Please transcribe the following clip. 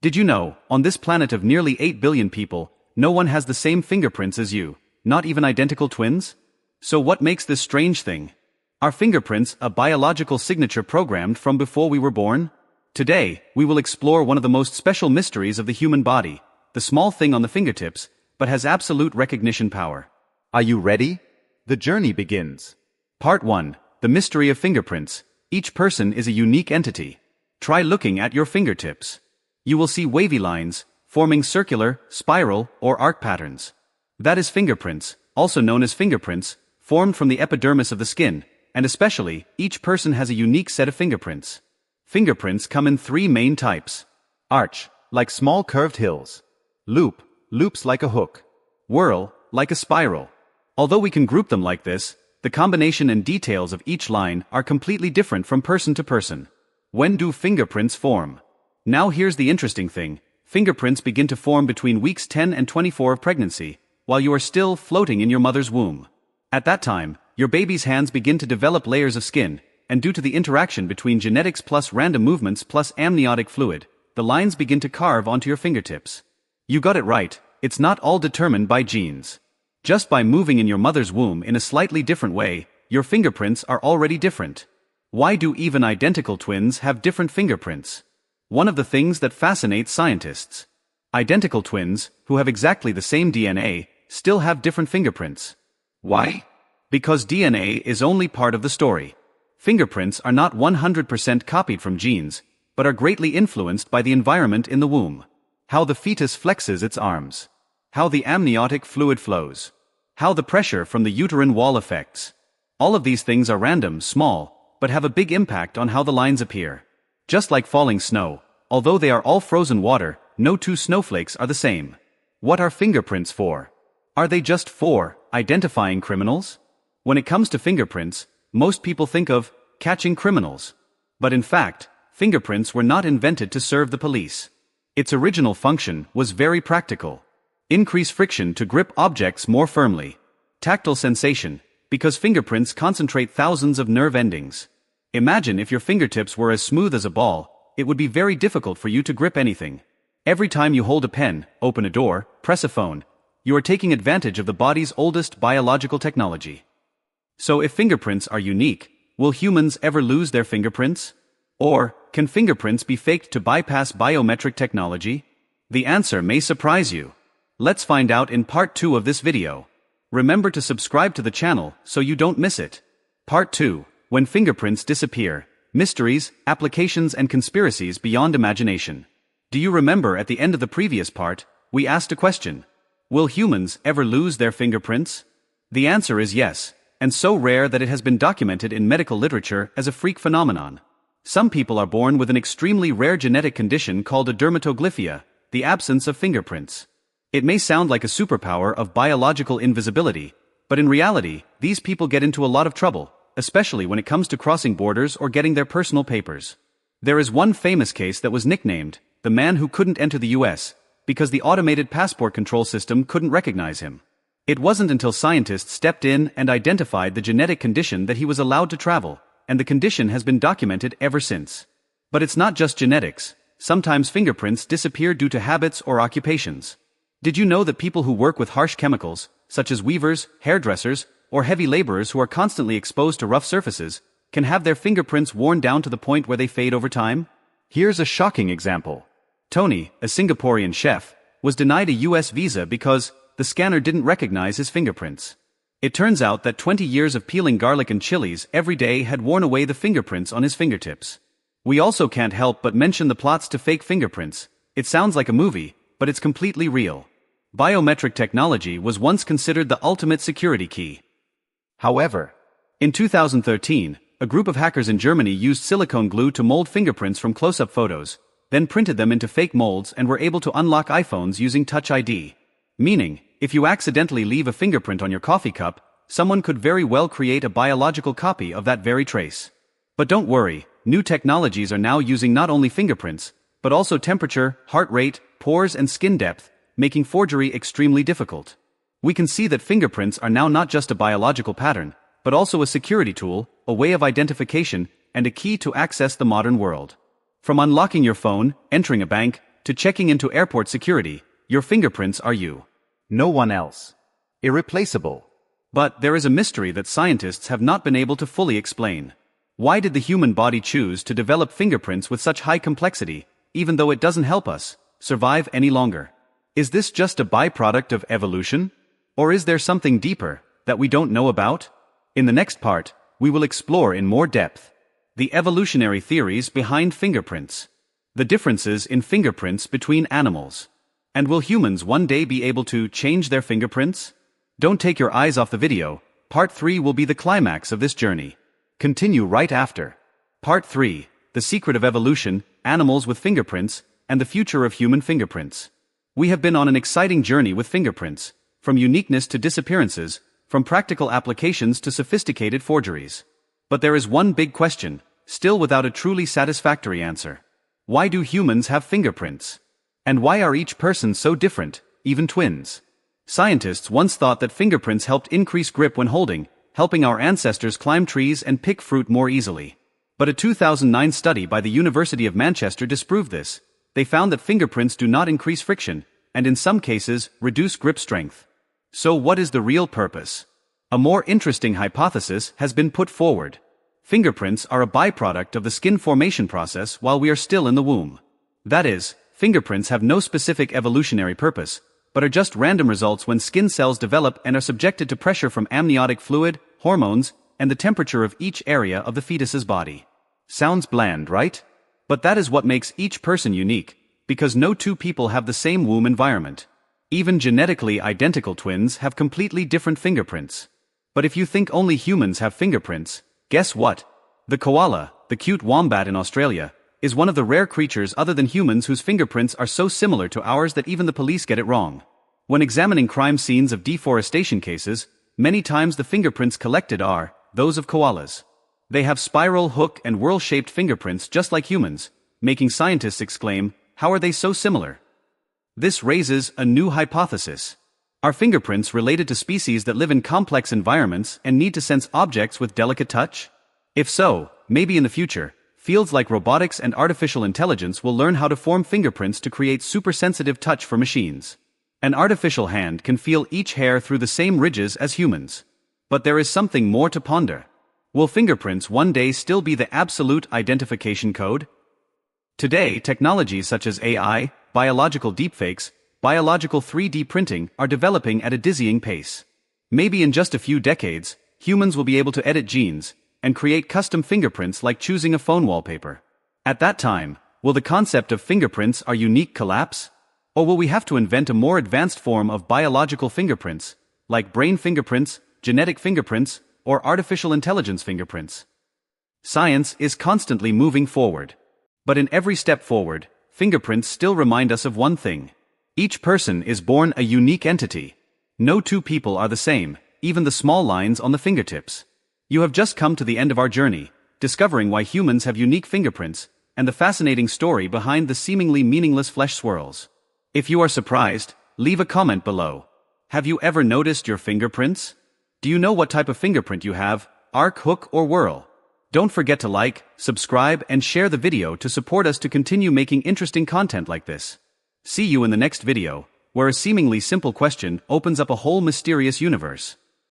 Did you know, on this planet of nearly 8 billion people, no one has the same fingerprints as you, not even identical twins? So what makes this strange thing? Are fingerprints a biological signature programmed from before we were born? Today, we will explore one of the most special mysteries of the human body, the small thing on the fingertips, but has absolute recognition power. Are you ready? The journey begins. Part 1. The mystery of fingerprints. Each person is a unique entity. Try looking at your fingertips. You will see wavy lines, forming circular, spiral, or arc patterns. That is fingerprints, also known as fingerprints, formed from the epidermis of the skin, and especially, each person has a unique set of fingerprints. Fingerprints come in 3 main types. Arch, like small curved hills. Loop, loops like a hook. Whirl, like a spiral. Although we can group them like this, the combination and details of each line are completely different from person to person. When do fingerprints form? Now here's the interesting thing. Fingerprints begin to form between weeks 10 and 24 of pregnancy, while you are still floating in your mother's womb. At that time, your baby's hands begin to develop layers of skin, and due to the interaction between genetics plus random movements plus amniotic fluid, the lines begin to carve onto your fingertips. You got it right, it's not all determined by genes. Just by moving in your mother's womb in a slightly different way, your fingerprints are already different. Why do even identical twins have different fingerprints? One of the things that fascinates scientists. Identical twins, who have exactly the same DNA, still have different fingerprints. Why? Because DNA is only part of the story. Fingerprints are not 100% copied from genes, but are greatly influenced by the environment in the womb. How the fetus flexes its arms. How the amniotic fluid flows. How the pressure from the uterine wall affects. All of these things are random, small, but have a big impact on how the lines appear. Just like falling snow, although they are all frozen water, no 2 snowflakes are the same. What are fingerprints for? Are they just for identifying criminals? When it comes to fingerprints, most people think of catching criminals. But in fact, fingerprints were not invented to serve the police. Its original function was very practical. Increase friction to grip objects more firmly. Tactile sensation, because fingerprints concentrate thousands of nerve endings. Imagine if your fingertips were as smooth as a ball, it would be very difficult for you to grip anything. Every time you hold a pen, open a door, press a phone, you are taking advantage of the body's oldest biological technology. So if fingerprints are unique, will humans ever lose their fingerprints? Or, can fingerprints be faked to bypass biometric technology? The answer may surprise you. Let's find out in part 2 of this video. Remember to subscribe to the channel so you don't miss it. Part 2. When fingerprints disappear. Mysteries, applications and conspiracies beyond imagination. Do you remember at the end of the previous part, we asked a question. Will humans ever lose their fingerprints? The answer is yes, and so rare that it has been documented in medical literature as a freak phenomenon. Some people are born with an extremely rare genetic condition called a dermatoglyphia, the absence of fingerprints. It may sound like a superpower of biological invisibility, but in reality, these people get into a lot of trouble, especially when it comes to crossing borders or getting their personal papers. There is one famous case that was nicknamed, the man who couldn't enter the US, because the automated passport control system couldn't recognize him. It wasn't until scientists stepped in and identified the genetic condition that he was allowed to travel, and the condition has been documented ever since. But it's not just genetics. Sometimes fingerprints disappear due to habits or occupations. Did you know that people who work with harsh chemicals, such as weavers, hairdressers, or heavy laborers who are constantly exposed to rough surfaces, can have their fingerprints worn down to the point where they fade over time? Here's a shocking example. Tony, a Singaporean chef, was denied a US visa because the scanner didn't recognize his fingerprints. It turns out that 20 years of peeling garlic and chilies every day had worn away the fingerprints on his fingertips. We also can't help but mention the plots to fake fingerprints. It sounds like a movie, but it's completely real. Biometric technology was once considered the ultimate security key. However, in 2013, a group of hackers in Germany used silicone glue to mold fingerprints from close-up photos, then printed them into fake molds and were able to unlock iPhones using Touch ID. Meaning, if you accidentally leave a fingerprint on your coffee cup, someone could very well create a biological copy of that very trace. But don't worry, new technologies are now using not only fingerprints, but also temperature, heart rate, pores and skin depth, making forgery extremely difficult. We can see that fingerprints are now not just a biological pattern, but also a security tool, a way of identification, and a key to access the modern world. From unlocking your phone, entering a bank, to checking into airport security, your fingerprints are you. No one else. Irreplaceable. But there is a mystery that scientists have not been able to fully explain. Why did the human body choose to develop fingerprints with such high complexity, even though it doesn't help us survive any longer? Is this just a byproduct of evolution? Or is there something deeper that we don't know about? In the next part, we will explore in more depth the evolutionary theories behind fingerprints, the differences in fingerprints between animals, and will humans one day be able to change their fingerprints? Don't take your eyes off the video. Part 3 will be the climax of this journey. Continue right after. Part 3, The Secret of Evolution, Animals with Fingerprints, and the Future of Human Fingerprints. We have been on an exciting journey with fingerprints, from uniqueness to disappearances, from practical applications to sophisticated forgeries. But there is one big question, still without a truly satisfactory answer. Why do humans have fingerprints? And why are each person so different, even twins? Scientists once thought that fingerprints helped increase grip when holding, helping our ancestors climb trees and pick fruit more easily. But a 2009 study by the University of Manchester disproved this. They found that fingerprints do not increase friction, and in some cases, reduce grip strength. So what is the real purpose? A more interesting hypothesis has been put forward. Fingerprints are a byproduct of the skin formation process while we are still in the womb. That is, fingerprints have no specific evolutionary purpose, but are just random results when skin cells develop and are subjected to pressure from amniotic fluid, hormones, and the temperature of each area of the fetus's body. Sounds bland, right? But that is what makes each person unique, because no two people have the same womb environment. Even genetically identical twins have completely different fingerprints. But if you think only humans have fingerprints, guess what? The koala, the cute wombat in Australia, is one of the rare creatures other than humans whose fingerprints are so similar to ours that even the police get it wrong. When examining crime scenes of deforestation cases, many times the fingerprints collected are those of koalas. They have spiral, hook, and whorl-shaped fingerprints just like humans, making scientists exclaim, how are they so similar? This raises a new hypothesis. Are fingerprints related to species that live in complex environments and need to sense objects with delicate touch? If so, maybe in the future, fields like robotics and artificial intelligence will learn how to form fingerprints to create super-sensitive touch for machines. An artificial hand can feel each hair through the same ridges as humans. But there is something more to ponder. Will fingerprints one day still be the absolute identification code? Today, technologies such as AI, biological deepfakes, biological 3D printing are developing at a dizzying pace. Maybe in just a few decades, humans will be able to edit genes and create custom fingerprints like choosing a phone wallpaper. At that time, will the concept of fingerprints are unique collapse? Or will we have to invent a more advanced form of biological fingerprints, like brain fingerprints, genetic fingerprints, or artificial intelligence fingerprints? Science is constantly moving forward. But in every step forward, fingerprints still remind us of one thing. Each person is born a unique entity. No two people are the same, even the small lines on the fingertips. You have just come to the end of our journey, discovering why humans have unique fingerprints, and the fascinating story behind the seemingly meaningless flesh swirls. If you are surprised, leave a comment below. Have you ever noticed your fingerprints? Do you know what type of fingerprint you have, arc, hook, or whorl? Don't forget to like, subscribe, and share the video to support us to continue making interesting content like this. See you in the next video, where a seemingly simple question opens up a whole mysterious universe.